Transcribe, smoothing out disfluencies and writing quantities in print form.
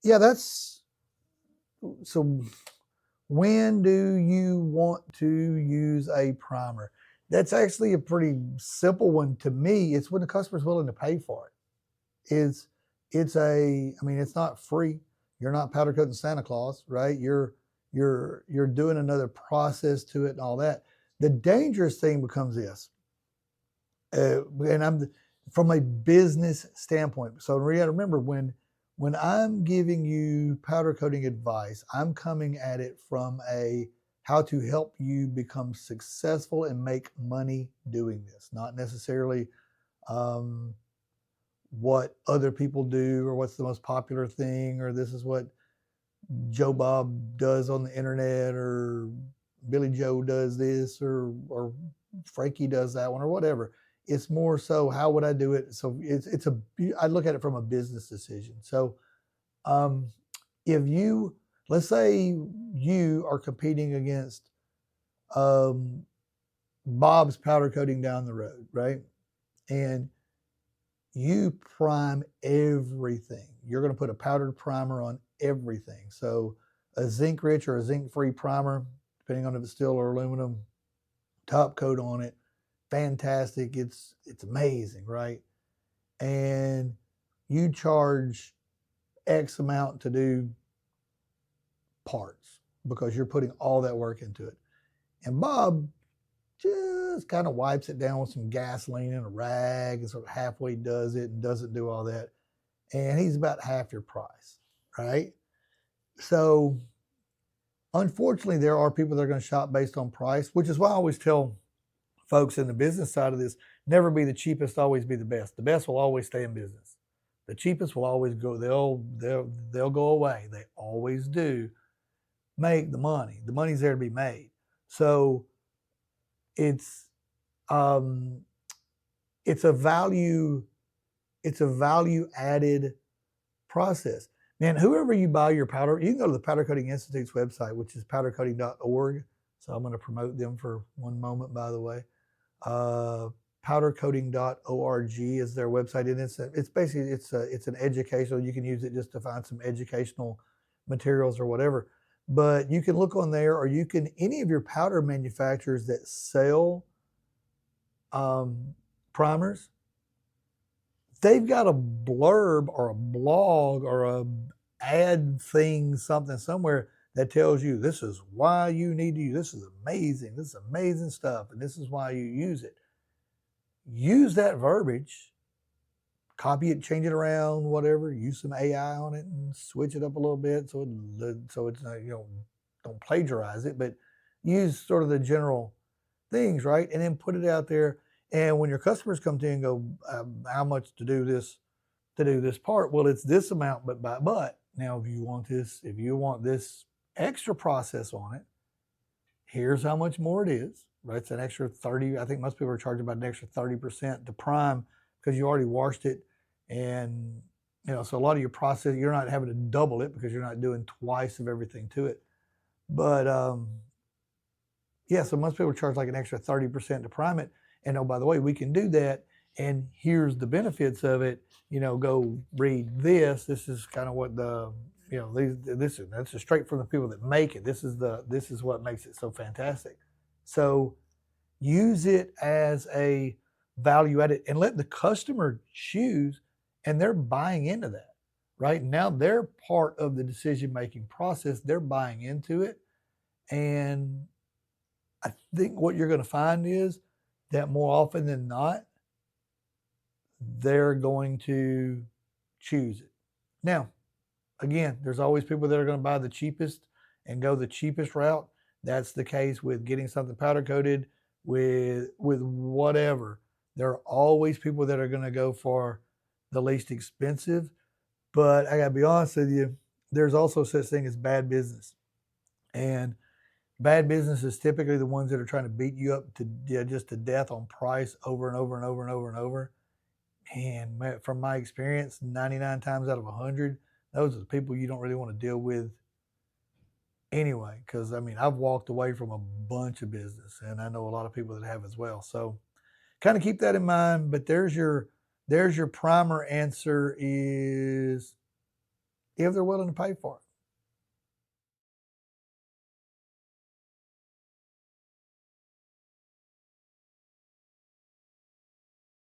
yeah, that's so. When do you want to use a primer? That's actually a pretty simple one to me. It's when the customer's willing to pay for it. I mean, it's not free. You're not powder coating Santa Claus, right? You're doing another process to it and all that. The dangerous thing becomes this, and I'm from a business standpoint. So remember when I'm giving you powder coating advice, I'm coming at it from a how to help you become successful and make money doing this, not necessarily um, what other people do or what's the most popular thing or this is what Joe Bob does on the internet or Billy Joe does this or Frankie does that one or whatever. It's more so how would I do it? So it's a I look at it from a business decision. So um, if you let's say you are competing against um, Bob's powder coating down the road, right? And you prime everything. You're going to put a powdered primer on everything. So a zinc rich or a zinc free primer, depending on if it's steel or aluminum, top coat on it. Fantastic. It's amazing, right? And you charge X amount to do parts because you're putting all that work into it. And Bob just kind of wipes it down with some gasoline and a rag and sort of halfway does it and doesn't do all that. And he's about half your price, right? So, unfortunately, there are people that are going to shop based on price, which is why I always tell folks in the business side of this never be the cheapest, always be the best. The best will always stay in business. The cheapest will always go, they'll go away. They always do make the money. The money's there to be made. So, it's, um, it's a value, it's a value added process. Man, whoever you buy your powder, you can go to the Powder Coating Institute's website, which is powdercoating.org. So I'm going to promote them for one moment, by the way. Powdercoating.org is their website, and it's basically it's an educational. You can use it just to find some educational materials or whatever. But you can look on there, or you can any of your powder manufacturers that sell um, primers, they've got a blurb or a blog or a ad thing, something somewhere that tells you this is why you need to use this is amazing stuff, and this is why you use it. Use that verbiage, copy it, change it around, whatever. Use some AI on it and switch it up a little bit so it's not don't plagiarize it, but use sort of the general things, right? And then put it out there. And when your customers come to you and go, how much to do this part? Well, it's this amount, but now if you want this extra process on it, here's how much more it is, right? It's an extra 30. I think most people are charging about an extra 30% to prime because you already washed it. And, so a lot of your process, you're not having to double it because you're not doing twice of everything to it. But, yeah, so most people charge like an extra 30% to prime it. And oh, by the way, we can do that. And here's the benefits of it. Go read this. This is kind of what that's just straight from the people that make it. This is what makes it so fantastic. So use it as a value added and let the customer choose, and they're buying into that. Right now, they're part of the decision making process. They're buying into it, and I think what you're going to find is that more often than not, they're going to choose it. Now, again, there's always people that are going to buy the cheapest and go the cheapest route. That's the case with getting something powder coated with whatever. There are always people that are going to go for the least expensive. But I got to be honest with you, there's also such thing as bad business. And bad business is typically the ones that are trying to beat you up to just to death on price over and over and over and over and over. And from my experience, 99 times out of 100, those are the people you don't really want to deal with anyway. Because I mean, I've walked away from a bunch of business, and I know a lot of people that have as well. So kind of keep that in mind. But there's your primer answer is if they're willing to pay for it.